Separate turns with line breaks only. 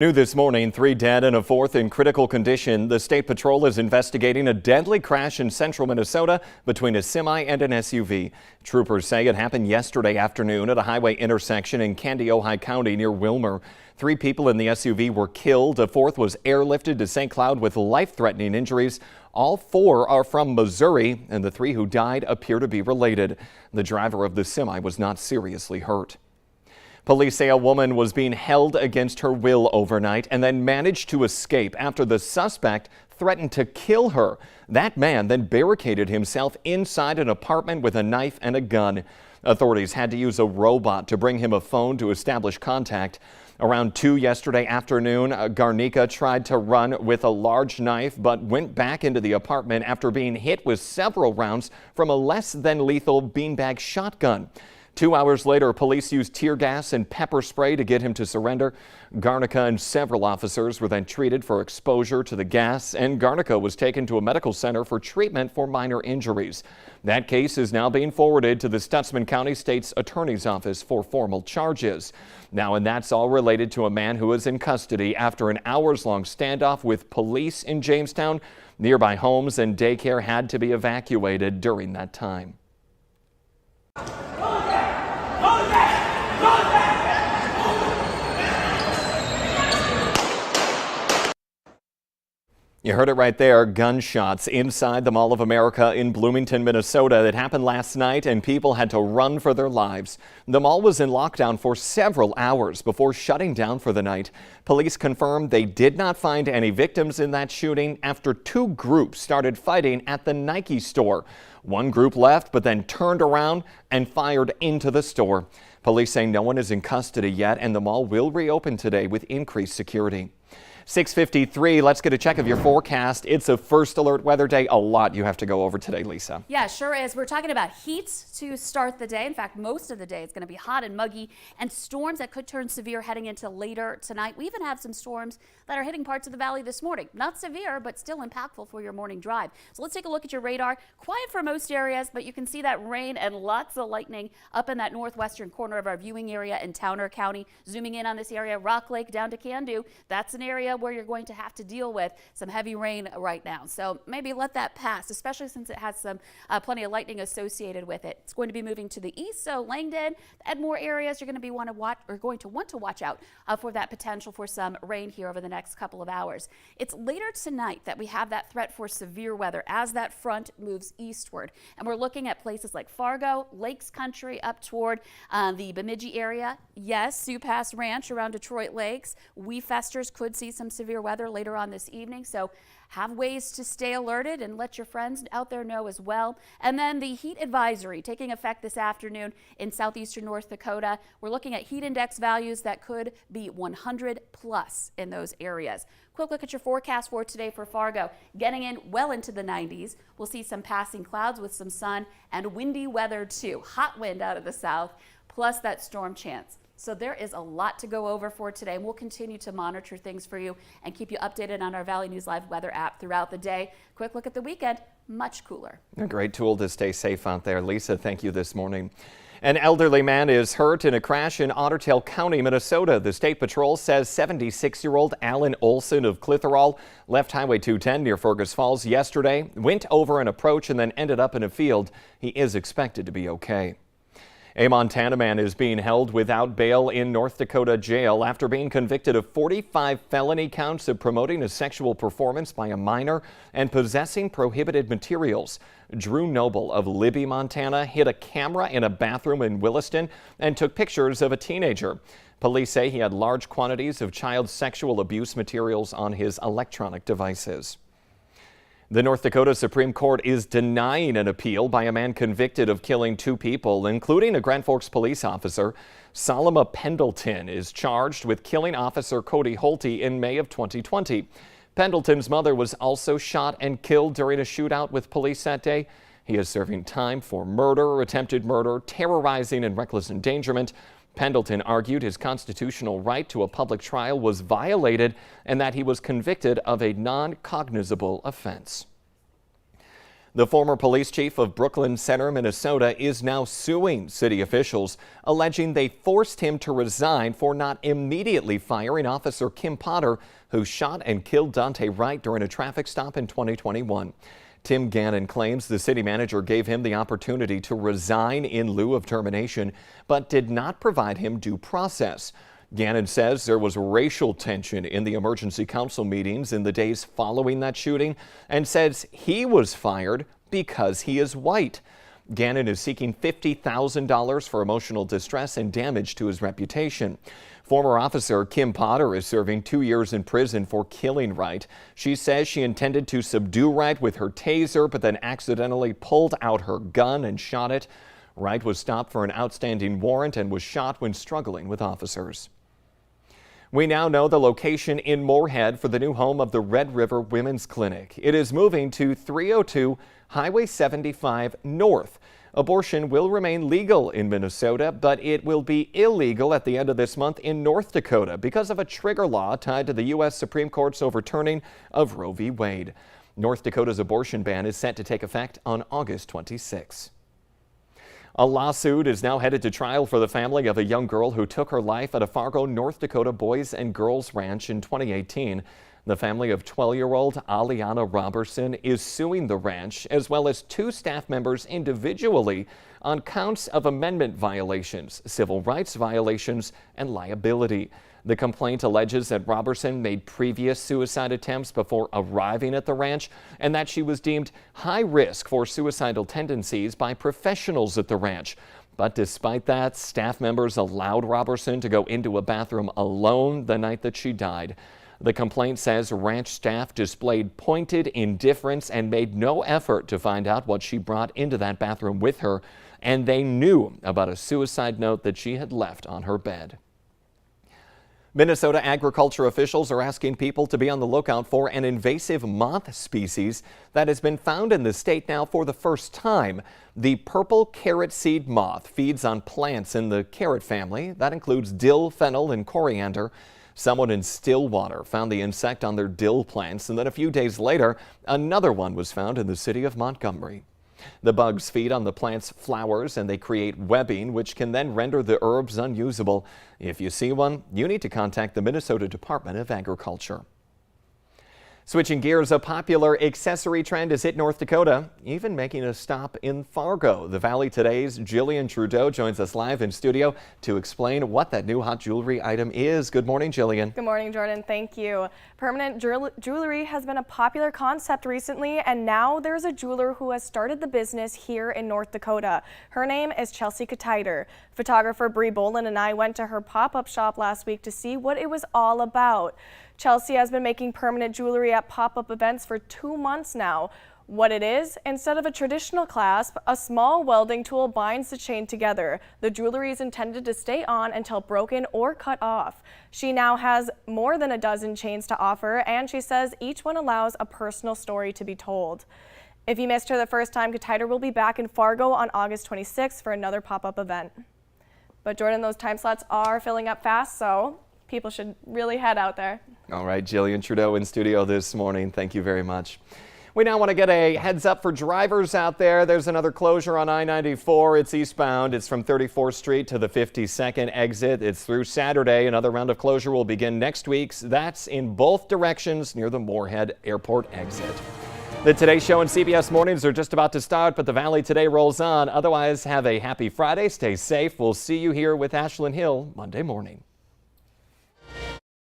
New this morning, 3 dead and a 4th in critical condition. The State Patrol is investigating a deadly crash in central Minnesota between a semi and an SUV. Troopers say it happened yesterday afternoon at a highway intersection in Candiota County near Wilmer. 3 people in the SUV were killed. A 4th was airlifted to St. Cloud with life-threatening injuries. All 4 are from Missouri, and the 3 who died appear to be related. The driver of the semi was not seriously hurt. Police say a woman was being held against her will overnight and then managed to escape after the suspect threatened to kill her. That man then barricaded himself inside an apartment with a knife and a gun. Authorities had to use a robot to bring him a phone to establish contact. Around 2 yesterday afternoon, Garnica tried to run with a large knife but went back into the apartment after being hit with several rounds from a less than lethal beanbag shotgun. 2 hours later, police used tear gas and pepper spray to get him to surrender. Garnica and several officers were then treated for exposure to the gas, and Garnica was taken to a medical center for treatment for minor injuries. That case is now being forwarded to the Stutsman County State's Attorney's Office for formal charges. Now, and that's all related to a man who is in custody after an hours-long standoff with police in Jamestown. Nearby homes and daycare had to be evacuated during that time. You heard it right there. Gunshots inside the Mall of America in Bloomington, Minnesota. That happened last night and people had to run for their lives. The mall was in lockdown for several hours before shutting down for the night. Police confirmed they did not find any victims in that shooting after 2 groups started fighting at the Nike store. One group left but then turned around and fired into the store. Police say no one is in custody yet and the mall will reopen today with increased security. 6:53, let's get a check of your forecast. It's a first alert weather day. A lot you have to go over today, Lisa.
Yeah, sure is. We're talking about heat to start the day. In fact, most of the day it's going to be hot and muggy and storms that could turn severe heading into later tonight. We even have some storms that are hitting parts of the valley this morning. Not severe, but still impactful for your morning drive. So let's take a look at your radar. Quiet for most areas, but you can see that rain and lots of lightning up in that northwestern corner of our viewing area in Towner County. Zooming in on this area, Rock Lake down to Candu. That's an area where you're going to have to deal with some heavy rain right now. So maybe let that pass, especially since it has some plenty of lightning associated with it. It's going to be moving to the east, so Langdon and more areas you're going to be want to watch out for that potential for some rain here over the next couple of hours. It's later tonight that we have that threat for severe weather as that front moves eastward, and we're looking at places like Fargo, Lakes Country up toward the Bemidji area. Yes, Sioux Pass Ranch around Detroit Lakes. We Festers could see some severe weather later on this evening, so have ways to stay alerted and let your friends out there know as well. And then the heat advisory taking effect this afternoon in southeastern North Dakota. We're looking at heat index values that could be 100 plus in those areas. Quick look at your forecast for today for Fargo. Getting in well into the 90s. We'll see some passing clouds with some sun and windy weather too. Hot wind out of the south, plus that storm chance. So there is a lot to go over for today, and we'll continue to monitor things for you and keep you updated on our Valley News Live weather app throughout the day. Quick look at the weekend, much cooler.
A great tool to stay safe out there. Lisa, thank you this morning. An elderly man is hurt in a crash in Ottertail County, Minnesota. The State Patrol says 76-year-old Alan Olson of Clitheroe left Highway 210 near Fergus Falls yesterday, went over an approach and then ended up in a field. He is expected to be okay. A Montana man is being held without bail in North Dakota jail after being convicted of 45 felony counts of promoting a sexual performance by a minor and possessing prohibited materials. Drew Noble of Libby, Montana, hid a camera in a bathroom in Williston and took pictures of a teenager. Police say he had large quantities of child sexual abuse materials on his electronic devices. The North Dakota Supreme Court is denying an appeal by a man convicted of killing 2 people, including a Grand Forks police officer. Salma Pendleton is charged with killing Officer Cody Holte in May of 2020. Pendleton's mother was also shot and killed during a shootout with police that day. He is serving time for murder, attempted murder, terrorizing, and reckless endangerment. Pendleton argued his constitutional right to a public trial was violated and that he was convicted of a non-cognizable offense. The former police chief of Brooklyn Center, Minnesota, is now suing city officials, alleging they forced him to resign for not immediately firing Officer Kim Potter, who shot and killed Dante Wright during a traffic stop in 2021. Tim Gannon claims the city manager gave him the opportunity to resign in lieu of termination, but did not provide him due process. Gannon says there was racial tension in the emergency council meetings in the days following that shooting and says he was fired because he is white. Gannon is seeking $50,000 for emotional distress and damage to his reputation. Former officer Kim Potter is serving 2 years in prison for killing Wright. She says she intended to subdue Wright with her taser, but then accidentally pulled out her gun and shot it. Wright was stopped for an outstanding warrant and was shot when struggling with officers. We now know the location in Moorhead for the new home of the Red River Women's Clinic. It is moving to 302 Highway 75 North. Abortion will remain legal in Minnesota, but it will be illegal at the end of this month in North Dakota because of a trigger law tied to the U.S. Supreme Court's overturning of Roe v. Wade. North Dakota's abortion ban is set to take effect on August 26. A lawsuit is now headed to trial for the family of a young girl who took her life at a Fargo, North Dakota Boys and Girls Ranch in 2018. The family of 12-year-old Aliana Robertson is suing the ranch as well as 2 staff members individually on counts of amendment violations, civil rights violations, and liability. The complaint alleges that Robertson made previous suicide attempts before arriving at the ranch and that she was deemed high risk for suicidal tendencies by professionals at the ranch. But despite that, staff members allowed Robertson to go into a bathroom alone the night that she died. The complaint says ranch staff displayed pointed indifference and made no effort to find out what she brought into that bathroom with her, and they knew about a suicide note that she had left on her bed. Minnesota agriculture officials are asking people to be on the lookout for an invasive moth species that has been found in the state now for the first time. The purple carrot seed moth feeds on plants in the carrot family. That includes dill, fennel, and coriander. Someone in Stillwater found the insect on their dill plants, and then a few days later, another one was found in the city of Montgomery. The bugs feed on the plant's flowers and they create webbing, which can then render the herbs unusable. If you see one, you need to contact the Minnesota Department of Agriculture. Switching gears, a popular accessory trend has hit North Dakota, even making a stop in Fargo. The Valley Today's Jillian Trudeau joins us live in studio to explain what that new hot jewelry item is. Good morning, Jillian.
Good morning, Jordan. Thank you. Permanent jewelry has been a popular concept recently, and now there's a jeweler who has started the business here in North Dakota. Her name is Chelsea Katider. Photographer Bree Bolin and I went to her pop-up shop last week to see what it was all about. Chelsea has been making permanent jewelry at pop-up events for 2 months now. What it is, instead of a traditional clasp, a small welding tool binds the chain together. The jewelry is intended to stay on until broken or cut off. She now has more than a dozen chains to offer, and she says each one allows a personal story to be told. If you missed her the first time, Katider will be back in Fargo on August 26th for another pop-up event. But Jordan, those time slots are filling up fast, so people should really head out there.
All right, Jillian Trudeau in studio this morning. Thank you very much. We now want to get a heads up for drivers out there. There's another closure on I-94. It's eastbound. It's from 34th Street to the 52nd exit. It's through Saturday. Another round of closure will begin next week. That's in both directions near the Moorhead Airport exit. The Today Show and CBS Mornings are just about to start, but the Valley Today rolls on. Otherwise, have a happy Friday. Stay safe. We'll see you here with Ashlyn Hill Monday morning.